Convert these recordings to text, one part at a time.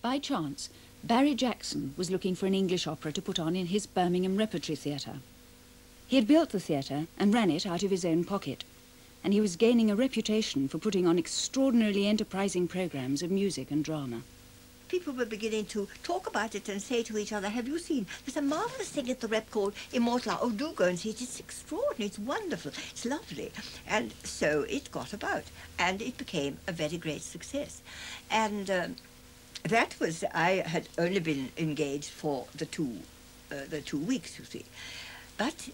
By chance, Barry Jackson was looking for an English opera to put on in his Birmingham Repertory Theatre. He had built the theatre and ran it out of his own pocket, and he was gaining a reputation for putting on extraordinarily enterprising programmes of music and drama. People were beginning to talk about it and say to each other, have you seen, there's a marvellous thing at the Rep called Immortal Hour. Oh, do go and see it. It's extraordinary. It's wonderful. It's lovely. And so it got about, and it became a very great success. And that was, I had only been engaged for the two weeks, you see. But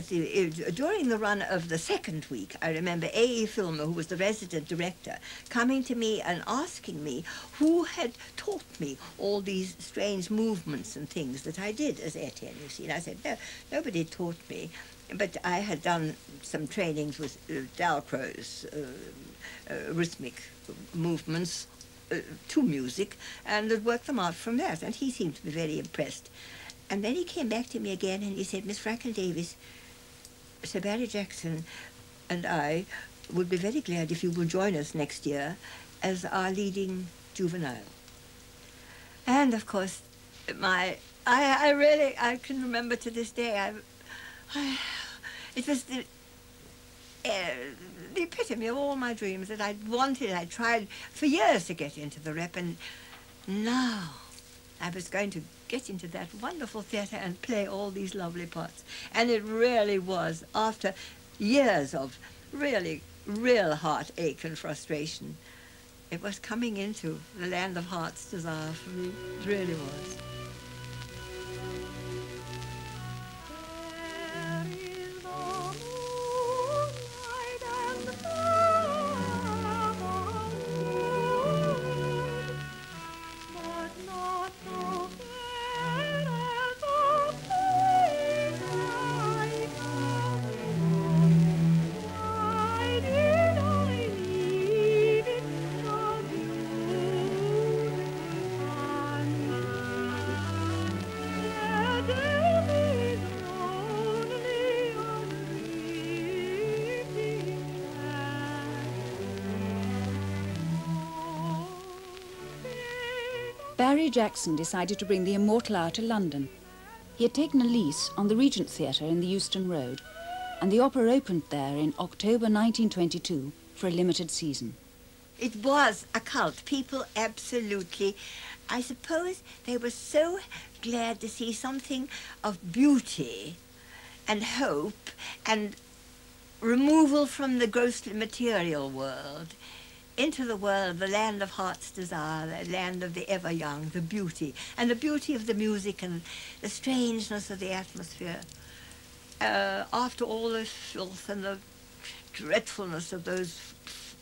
during the run of the second week, I remember A.E. Filmer, who was the resident director, coming to me and asking me who had taught me all these strange movements and things that I did as Etienne, you see. And I said, no, nobody taught me. But I had done some trainings with Dalcroze, rhythmic movements to music, and had worked them out from that. And he seemed to be very impressed. And then he came back to me again and he said, Miss Ffrangcon-Davies, Sir Barry Jackson and I would be very glad if you will join us next year as our leading juvenile. And of course, I can remember to this day, it was the epitome of all my dreams that I'd wanted. I tried for years to get into the Rep, and now I was going to get into that wonderful theatre and play all these lovely parts. And it really was, after years of really, real heartache and frustration, it was coming into the land of heart's desire for me. It really was. Barry Jackson decided to bring the Immortal Hour to London. He had taken a lease on the Regent Theatre in the Euston Road, and the opera opened there in October 1922 for a limited season. It was a cult. People absolutely, I suppose they were so glad to see something of beauty and hope and removal from the grossly material world into the world, the land of heart's desire, the land of the ever young, the beauty, and the beauty of the music and the strangeness of the atmosphere. After all the filth and the dreadfulness of those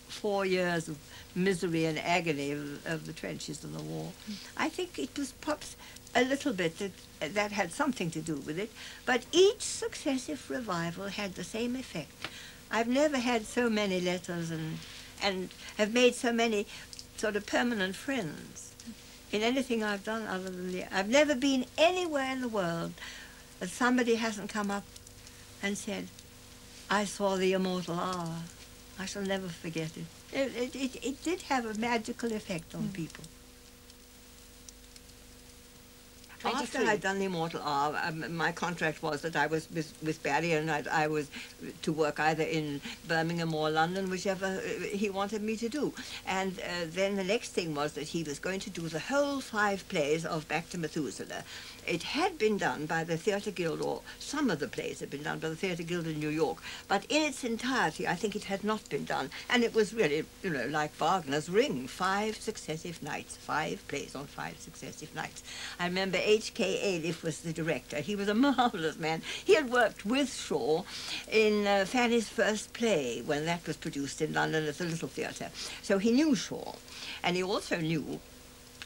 4 years of misery and agony of the trenches and the war, I think it was perhaps a little bit that had something to do with it, but each successive revival had the same effect. I've never had so many letters and have made so many sort of permanent friends in anything I've done other than I've never been anywhere in the world that somebody hasn't come up and said, I saw the Immortal Hour. I shall never forget it. It did have a magical effect on people. After I'd done the Immortal Hour, my contract was that I was with Barry, and I was to work either in Birmingham or London, whichever he wanted me to do. And then the next thing was that he was going to do the whole 5 plays of Back to Methuselah. It had been done by the Theatre Guild, or some of the plays had been done by the Theatre Guild in New York, but in its entirety, I think it had not been done. And it was really, you know, like Wagner's Ring, 5 successive nights, 5 plays on 5 successive nights. I remember H.K. Aliff was the director. He was a marvelous man. He had worked with Shaw in Fanny's first play when that was produced in London at the Little Theatre. So he knew Shaw, and he also knew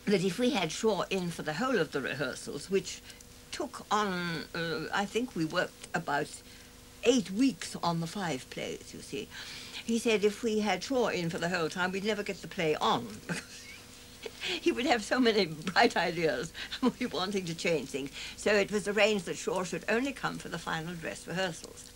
that if we had Shaw in for the whole of the rehearsals, which took on, I think we worked about 8 weeks on the 5 plays, you see. He said if we had Shaw in for the whole time, we'd never get the play on. He would have so many bright ideas wanting to change things. So it was arranged that Shaw should only come for the final dress rehearsals.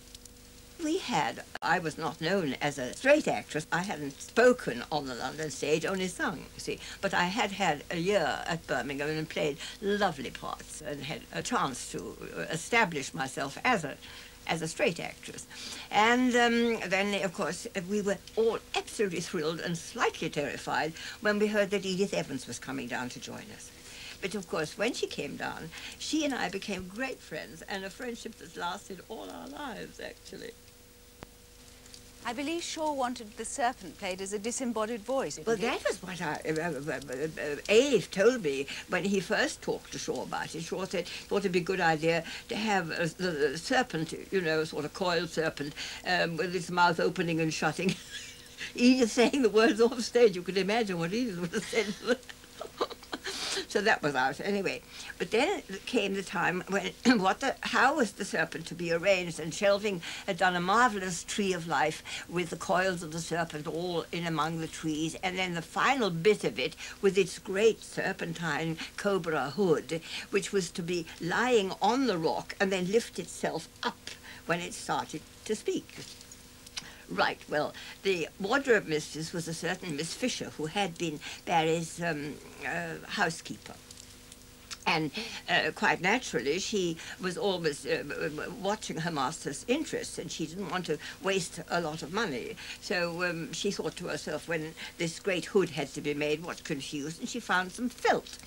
I was not known as a straight actress. I hadn't spoken on the London stage, only sung, you see. But I had had a year at Birmingham and played lovely parts and had a chance to establish myself as a straight actress. And then, of course, we were all absolutely thrilled and slightly terrified when we heard that Edith Evans was coming down to join us. But, of course, when she came down, she and I became great friends, and a friendship that lasted all our lives, actually. I believe Shaw wanted the serpent played as a disembodied voice. Well, that was what Abe told me when he first talked to Shaw about it. Shaw said, thought it'd be a good idea to have the serpent, you know, sort of coiled serpent, with its mouth opening and shutting. Edith saying the words off stage. You could imagine what Edith would have said. So that was out anyway. But then came the time when how was the serpent to be arranged? And Shelving had done a marvelous tree of life with the coils of the serpent all in among the trees, and then the final bit of it with its great serpentine cobra hood, which was to be lying on the rock and then lift itself up when it started to speak. Right, well, the wardrobe mistress was a certain Miss Fisher, who had been Barry's housekeeper. And quite naturally, she was always watching her master's interests, and she didn't want to waste a lot of money. So she thought to herself, when this great hood had to be made, what could she use? And she found some felt.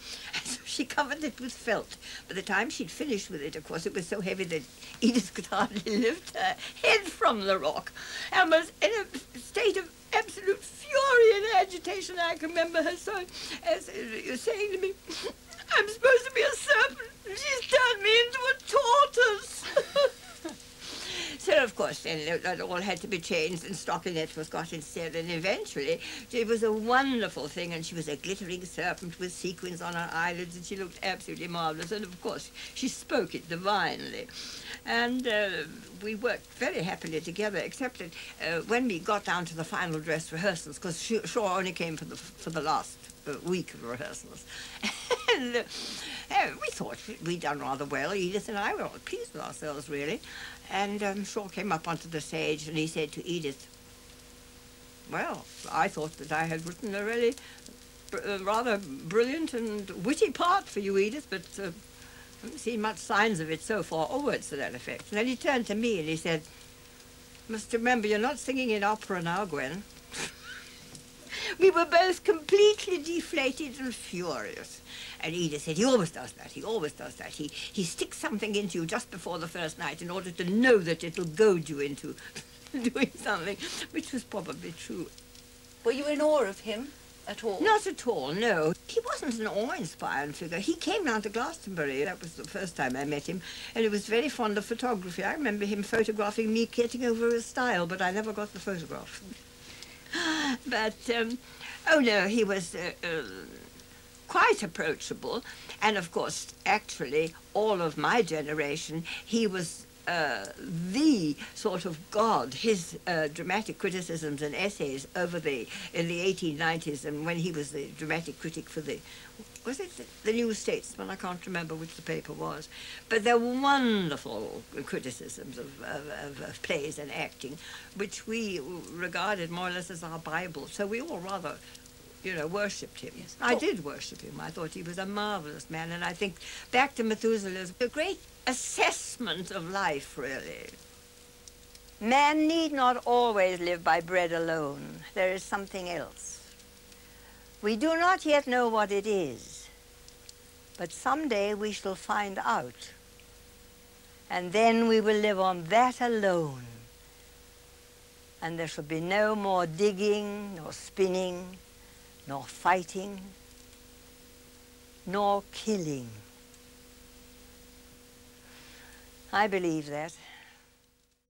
So she covered it with felt. By the time she'd finished with it, of course, it was so heavy that Edith could hardly lift her head from the rock, and was in a state of absolute fury and agitation. I can remember her saying to me, "I'm supposed to be a serpent, and she's turned me into a tortoise." So, of course, then that all had to be changed, and stockinette was got instead, and eventually it was a wonderful thing, and she was a glittering serpent with sequins on her eyelids, and she looked absolutely marvellous, and, of course, she spoke it divinely. And we worked very happily together, except that when we got down to the final dress rehearsals, because Shaw only came for the last week of rehearsals. And we thought we'd done rather well. Edith and I were all pleased with ourselves, really. And Shaw came up onto the stage, and he said to Edith, "Well, I thought that I had written a really rather brilliant and witty part for you, Edith, but I haven't seen much signs of it so far," or words to that effect. And then he turned to me and he said, "Must remember, you're not singing in opera now, Gwen." We were both completely deflated and furious. And Edith said, "He always does that, he always does that. He sticks something into you just before the first night in order to know that it'll goad you into doing something," which was probably true. Were you in awe of him at all? Not at all, no. He wasn't an awe-inspiring figure. He came down to Glastonbury. That was the first time I met him, and he was very fond of photography. I remember him photographing me getting over a stile, but I never got the photograph. But, oh no, he was quite approachable. And of course, actually, all of my generation, he was the sort of god. His dramatic criticisms and essays in the 1890s, and when he was the dramatic critic for was it the New Statesman? I can't remember which the paper was. But they're wonderful criticisms of plays and acting, which we regarded more or less as our Bible. So we all rather, you know, worshipped him. Yes. I did worship him. I thought he was a marvelous man. And I think back to Methuselah's a great assessment of life, really. Man need not always live by bread alone. There is something else. We do not yet know what it is, but someday we shall find out. And then we will live on that alone. And there shall be no more digging, nor spinning, nor fighting, nor killing. I believe that.